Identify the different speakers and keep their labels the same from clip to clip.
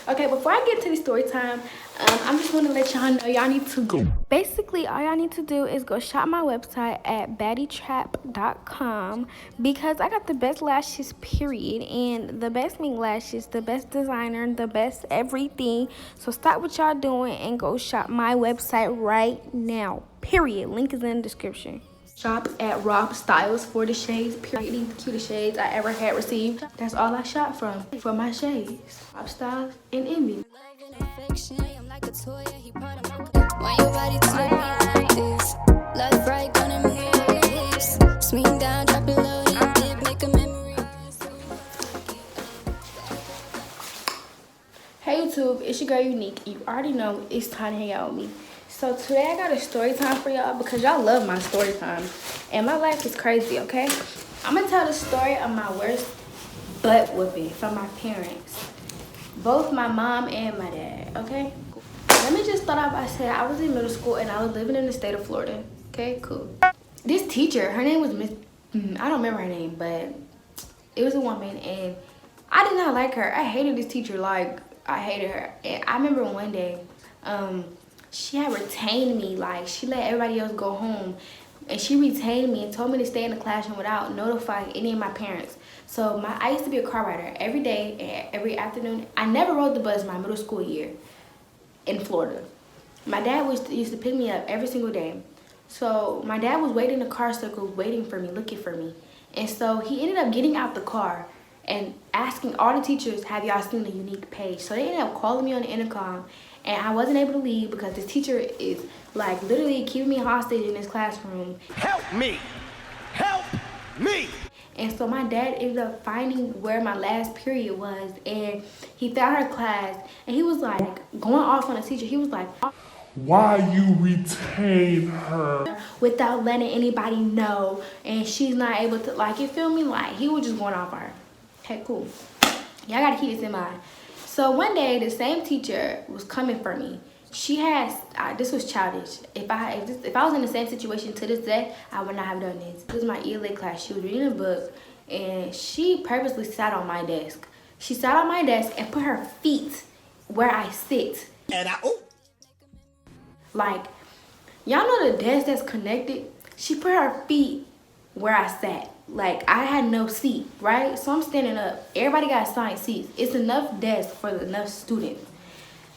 Speaker 1: Okay, before I get to the story time, I'm just want to let y'all know y'all need to go. Basically, all y'all need to do is go shop my website at baddietrap.com because I got the best lashes, period, and the best mink lashes, the best designer, the best everything. So stop what y'all doing and go shop my website right now, period. Link is in the description. Shop at Rob Styles for the shades, period. The cutest shades I ever had received. That's all I shop from for my shades. Rob Styles and Envy. Hey YouTube, it's your girl Unique. You already know it's time to hang out with me. So today I got a story time for y'all because y'all love my story time. And my life is crazy, okay? I'm gonna tell the story of my worst butt whooping from my parents. Both my mom and my dad, okay? Let me just start off by saying I was in middle school and I was living in the state of Florida. Okay, cool. This teacher, her name was Miss, I don't remember her name, but it was a woman and I did not like her. I hated this teacher, like I hated her. And I remember one day, she had retained me, like she let everybody else go home and she retained me and told me to stay in the classroom without notifying any of my parents. So I used to be a car rider every day and every afternoon. I never rode the bus my middle school year in Florida. My dad used to pick me up every single day. So my dad was waiting in the car circle, waiting for me, looking for me. And so he ended up getting out the car and asking all the teachers, have y'all seen the Unique page? So they ended up calling me on the intercom and I wasn't able to leave because this teacher is like literally keeping me hostage in this classroom.
Speaker 2: Help me! Help me!
Speaker 1: And so my dad ended up finding where my last period was and he found her class and he was like going off on the teacher. He was like,
Speaker 3: why you retain her
Speaker 1: without letting anybody know and she's not able to, like, you feel me? Like he was just going off on her. Okay, cool. Y'all gotta keep this in mind. So one day the same teacher was coming for me. She has, this was childish. If I was in the same situation to this day, I would not have done this. This was my ELA class. She was reading a book and she purposely sat on my desk. She sat on my desk and put her feet where I sit.
Speaker 2: And
Speaker 1: Like, y'all know the desk that's connected? She put her feet where I sat. Like, I had no seat, right? So I'm standing up. Everybody got assigned seats. It's enough desks for enough students.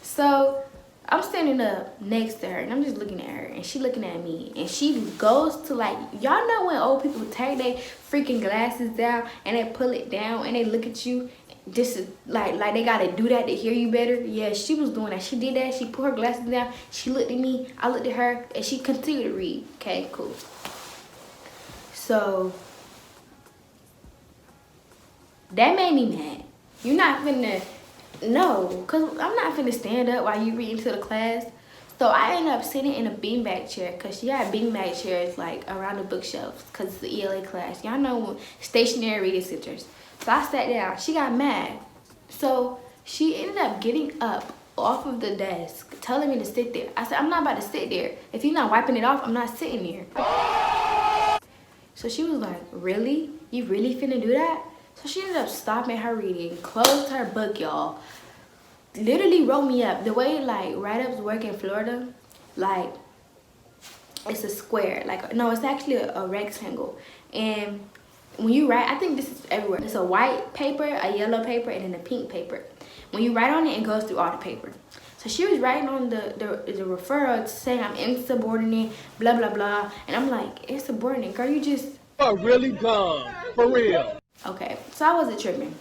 Speaker 1: So I'm standing up next to her and I'm just looking at her and she looking at me and she goes to, like, y'all know when old people take their freaking glasses down and they pull it down and they look at you just like they gotta do that to hear you better? Yeah, she was doing that. She did that. She put her glasses down. She looked at me. I looked at her and she continued to read. Okay, cool. So that made me mad. You're not finna, no, because I'm not finna stand up while you reading to the class. So I ended up sitting in a beanbag chair because she had beanbag chairs like around the bookshelves because it's the ELA class. Y'all know stationary reading centers. So I sat down. She got mad. So she ended up getting up off of the desk, telling me to sit there. I said, I'm not about to sit there. If you're not wiping it off, I'm not sitting there. So she was like, really? You really finna do that? So she ended up stopping her reading, closed her book, y'all. Literally wrote me up. The way, like, write-ups work in Florida, like, it's a square. Like, no, it's actually a rectangle. And when you write, I think this is everywhere. It's a white paper, a yellow paper, and then a pink paper. When you write on it, it goes through all the paper. So she was writing on the referral saying I'm insubordinate, blah, blah, blah. And I'm like, insubordinate? Girl, you just...
Speaker 2: you're really dumb. For real.
Speaker 1: Okay, so I wasn't tripping.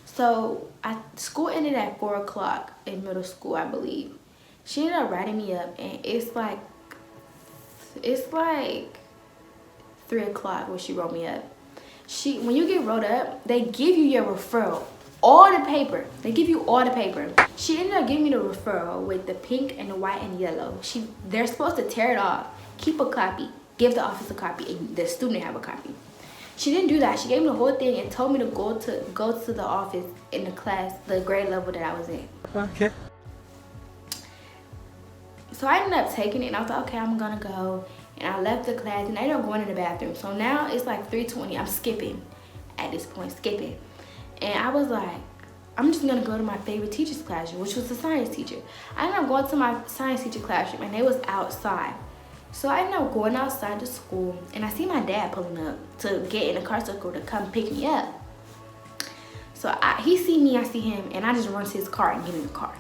Speaker 1: So school ended at 4 o'clock in middle school, I believe. She ended up writing me up and it's like 3 o'clock when she wrote me up. When you get wrote up, they give you your referral. All the paper. They give you all the paper. She ended up giving me the referral with the pink and the white and yellow. They're supposed to tear it off, keep a copy, give the office a copy, and the student have a copy. She didn't do that. She gave me the whole thing and told me to go to the office in the class, the grade level that I was in.
Speaker 2: Okay.
Speaker 1: So I ended up taking it and I was like, okay, I'm gonna go. And I left the class and I ended up going to the bathroom. So now it's like 3:20. I'm skipping at this point, skipping. And I was like, I'm just gonna go to my favorite teacher's classroom, which was the science teacher. I ended up going to my science teacher classroom, and they was outside. So I ended up going outside to school, and I see my dad pulling up to get in a car circle to come pick me up. So he see me, I see him, and I just run to his car and get in the car.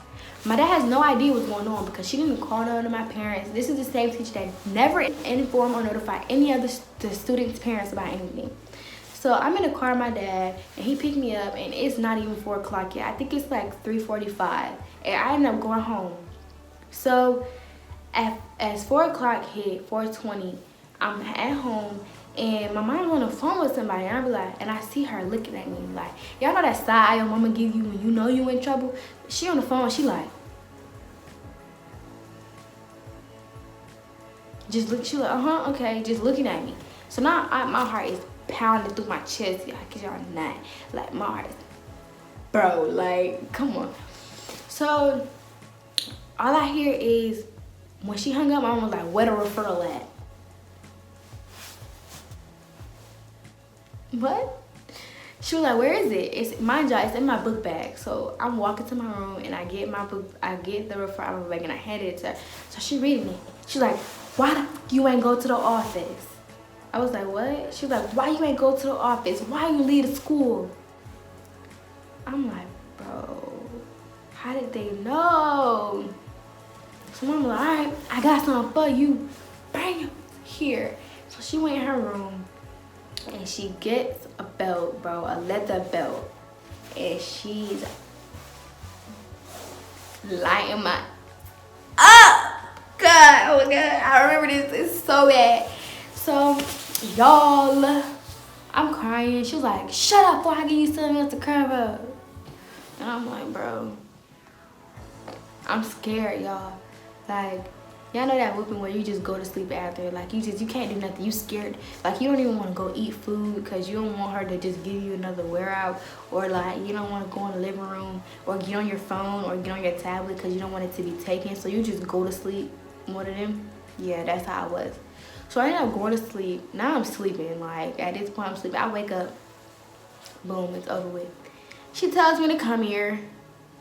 Speaker 1: My dad has no idea what's going on because she didn't call none of my parents. This is the same teacher that never informed or notified any other the students' parents about anything. So I'm in the car with my dad, and he picked me up, and it's not even 4 o'clock yet. I think it's like 3:45, and I ended up going home. So as 4 o'clock hit, 4:20, I'm at home, and my mom's on the phone with somebody, and I be like, and I see her looking at me like, y'all know that side eye your mama give you when you know you in trouble? She on the phone, she like, just look, she like, okay, just looking at me. So now my heart is pounding through my chest, y'all, cause y'all not, like my heart is, bro, like, come on. So all I hear is, when she hung up, my mom was like, where the referral at? What? She was like, where is it? It's mind you, it's in my book bag. So I'm walking to my room, and I get my book, I get the referral out of my bag, and I hand it to her. So she reading it. She's like, why the f you ain't go to the office? I was like, what? She was like, why you ain't go to the office? Why you leave the school? I'm like, bro, how did they know? So mom was like, all right, I got something for you. Bring it here. So she went in her room, and she gets a belt, bro, a leather belt, and she's lighting my up. God, oh my God, I remember this. It's so bad. So y'all, I'm crying. She was like, shut up before I give you something else to cry about. And I'm like, bro, I'm scared, y'all. Like, y'all know that whooping where you just go to sleep after. Like, you can't do nothing. You scared. Like, you don't even want to go eat food because you don't want her to just give you another wear out. Or, like, you don't want to go in the living room or get on your phone or get on your tablet because you don't want it to be taken. So you just go to sleep. One of them. Yeah, that's how I was. So I ended up going to sleep. Now I'm sleeping. Like, at this point, I'm sleeping. I wake up. Boom, it's over with. She tells me to come here.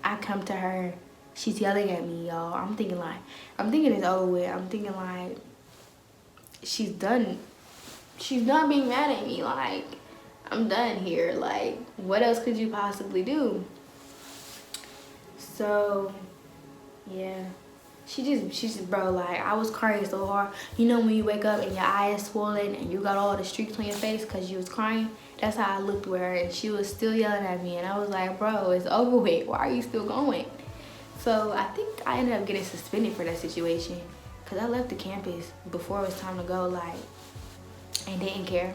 Speaker 1: I come to her. She's yelling at me, y'all. I'm thinking it's over with. I'm thinking like, she's done being mad at me. Like, I'm done here. Like, what else could you possibly do? So, yeah. She just, bro, like, I was crying so hard. You know when you wake up and your eye is swollen and you got all the streaks on your face because you was crying? That's how I looked with her, and she was still yelling at me. And I was like, bro, it's over with. Why are you still going? So I think I ended up getting suspended for that situation because I left the campus before it was time to go, like, and didn't care.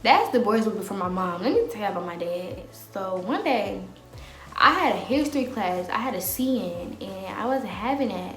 Speaker 1: That's the boys whooping from my mom. Let me tell you about my dad. So one day, I had a history class. I had a C in, and I wasn't having it.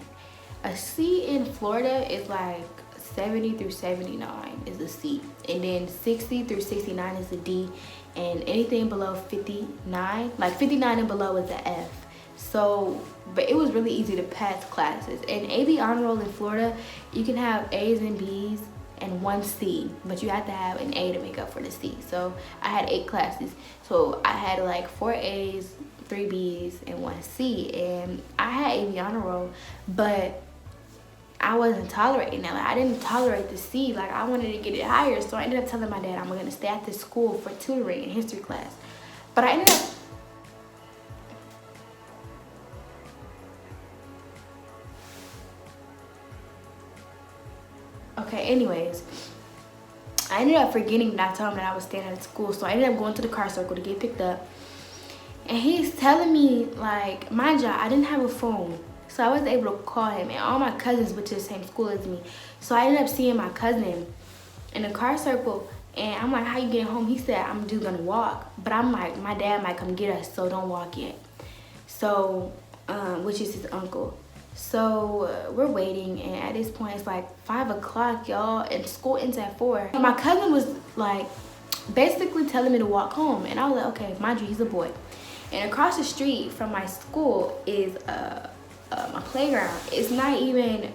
Speaker 1: A C in Florida is like 70 through 79 is a C, and then 60 through 69 is a D, and anything below 59, like 59 and below is a F. So, but it was really easy to pass classes. And AB honor roll in Florida, you can have A's and B's and 1 C, but you have to have an A to make up for the C. So I had 8 classes. So I had like 4 A's, 3 B's, and 1 C. And I had AB honor roll, but I wasn't tolerating that. Like, I didn't tolerate the C. Like, I wanted to get it higher. So I ended up telling my dad I'm gonna stay at this school for tutoring in history class. But I ended up anyways, I ended up forgetting that I told him that I was staying at school. So I ended up going to the car circle to get picked up. And he's telling me, like, mind you, I didn't have a phone. So I wasn't able to call him. And all my cousins went to the same school as me. So I ended up seeing my cousin in the car circle. And I'm like, how you getting home? He said, I'm just gonna walk. But I'm like, my dad might come get us, so don't walk yet. So, which is his uncle. So we're waiting, and at this point it's like 5 o'clock, y'all, and school ends at 4. My cousin was like basically telling me to walk home, and I was like, okay, mind you, he's a boy. And across the street from my school is my playground. It's not even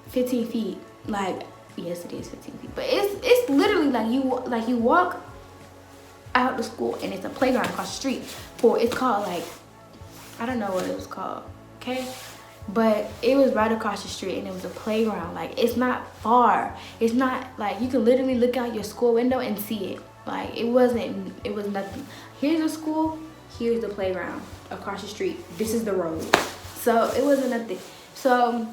Speaker 1: 15 feet. Like, yes, it is 15 feet, but it's literally like you walk out the school, and it's a playground across the street. It's called like, I don't know what it was called, okay? But it was right across the street, and it was a playground. Like, it's not far. It's not like you can literally look out your school window and see it. Like, it was nothing. Here's the school, here's the playground across the street. This is the road. So it wasn't nothing. So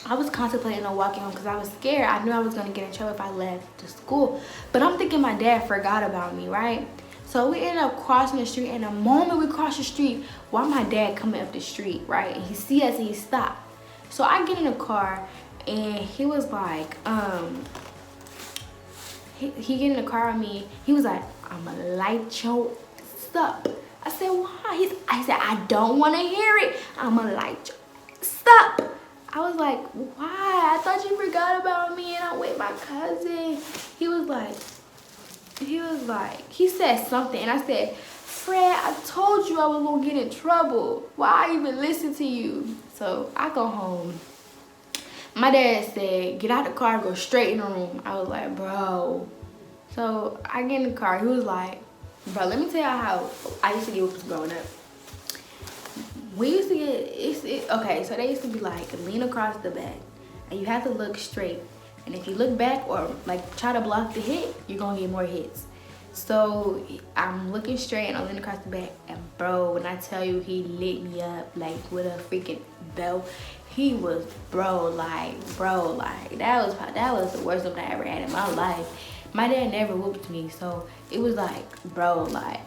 Speaker 1: I was contemplating on walking home because I was scared. I knew I was gonna get in trouble if I left the school. But I'm thinking my dad forgot about me, right? So we ended up crossing the street, and the moment we crossed the street, why my dad coming up the street, right? And he see us and he stopped. So I get in the car, and he was like, he get in the car with me. He was like, I'ma light your up. I said, why? I said, I don't want to hear it. I'ma light your stop. I was like, why? I thought you forgot about me and I'm with my cousin. He said something, and I said, Fred, I told you I was gonna get in trouble. Why I even listen to you? So I go home. My dad said, get out the car and go straight in the room. I was like, bro. So I get in the car. He was like, bro, let me tell y'all how I used to get whoopings growing up. We used to get, okay, so they used to be like, lean across the back, and you have to look straight. And if you look back or like try to block the hit, you're gonna get more hits. So I'm looking straight and I'm leaning across the back, and bro, when I tell you he lit me up like with a freaking belt, he was like that was the worst one I ever had in my life. My dad never whooped me, so it was like, bro, like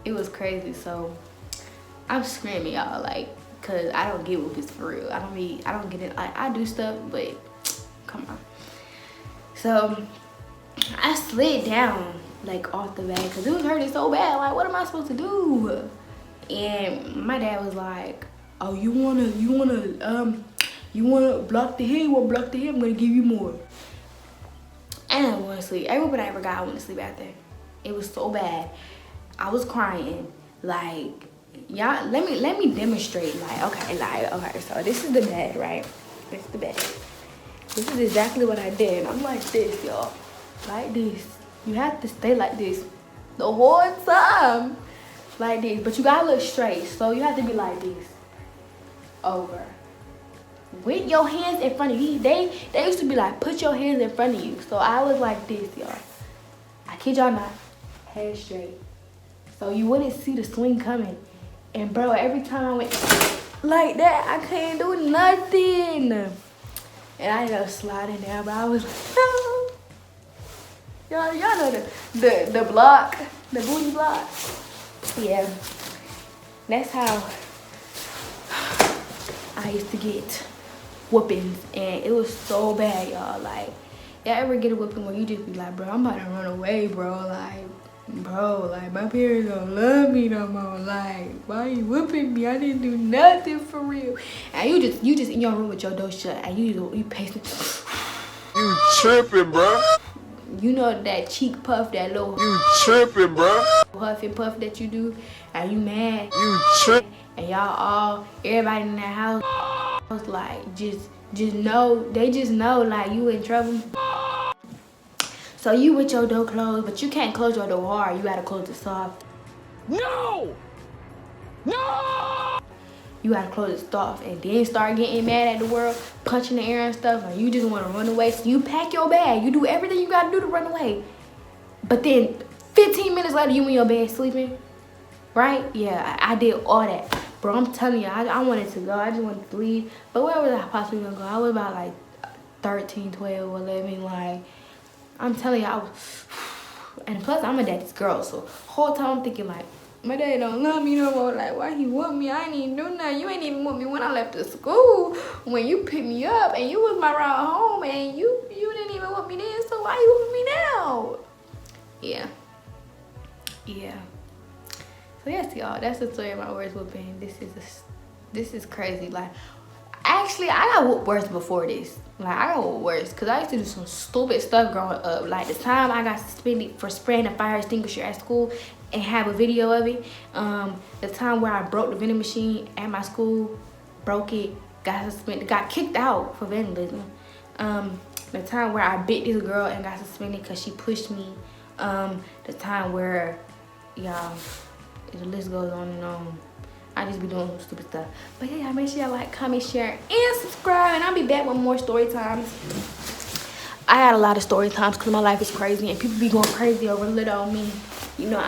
Speaker 1: it was crazy. So I'm screaming, y'all, like, cause I don't get whoopings for real. I don't get it. I do stuff, but come on. So I slid down like off the back because it was hurting so bad. Like, what am I supposed to do? And my dad was like, oh, you wanna block the hit? You wanna block the hit? I'm gonna give you more. And I went to sleep. Everybody I ever got, I went to sleep after. It was so bad. I was crying. Like, y'all, let me demonstrate. Like, okay, so this is the bed, right? This is the bed. This is exactly what I did. I'm like this, y'all. Like this. You have to stay like this the whole time. Like this. But you gotta look straight. So you have to be like this. Over. With your hands in front of you. They used to be like, put your hands in front of you. So I was like this, y'all. I kid y'all not. Head straight. So you wouldn't see the swing coming. And bro, every time I went like that, I couldn't do nothing. And I ended up sliding down, but I was like, no. Y'all know the block, the booty block. Yeah. That's how I used to get whoopings, and it was so bad, y'all. Like, y'all ever get a whooping where you just be like, bro, I'm about to run away, bro. Like, bro, like, my parents don't love me no more. Like, why you whooping me? I didn't do nothing for real. And you just in your room with your door shut, and you pacing.
Speaker 2: You tripping, bro.
Speaker 1: You know that cheek puff, that little.
Speaker 2: You tripping, bro.
Speaker 1: Huff and puff that you do, and you mad.
Speaker 2: You tripping.
Speaker 1: And everybody in that house was like, just know, they just know, like, you in trouble. So you with your door closed, but you can't close your door hard. You gotta close it soft.
Speaker 2: No! No!
Speaker 1: You gotta close it soft, and then start getting mad at the world, punching the air and stuff, and you just wanna run away. So you pack your bag. You do everything you gotta do to run away. But then 15 minutes later, you in your bed sleeping, right? Yeah, I did all that. Bro, I'm telling you, I wanted to go. I just wanted to leave. But where was I possibly gonna go? I was about like 13, 12, 11, like, I'm telling you, I was, and plus I'm a daddy's girl, so whole time I'm thinking like, my dad don't love me no more. Like, why he want me? I ain't even do nothing. You ain't even want me when I left the school, when you picked me up, and you was my ride home, and you didn't even want me then, so why you want me now? Yeah. So yes, y'all, that's the story of my worst whooping. This is crazy. Like, actually, I got whooped worse before this. Like, I got whooped worse because I used to do some stupid stuff growing up. Like, the time I got suspended for spraying a fire extinguisher at school and have a video of it. The time where I broke the vending machine at my school, broke it, got suspended, got kicked out for vandalism. The time where I bit this girl and got suspended because she pushed me. The time where y'all, the list goes on and on. I just be doing some stupid stuff. But yeah, make sure y'all like, comment, share, and subscribe. And I'll be back with more story times. I had a lot of story times because my life is crazy and people be going crazy over little on me. You know,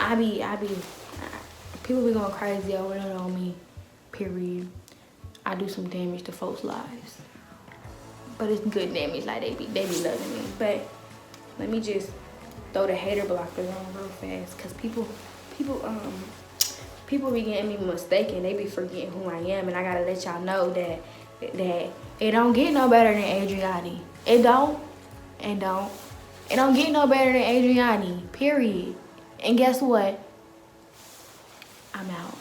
Speaker 1: people be going crazy over little on me, period. I do some damage to folks' lives. But it's good damage, like they be loving me. But let me just throw the hater blockers on real fast because people be getting me mistaken. They be forgetting who I am, and I gotta let y'all know that it don't get no better than Adriani. It don't get no better than Adriani, period. And guess what? I'm out.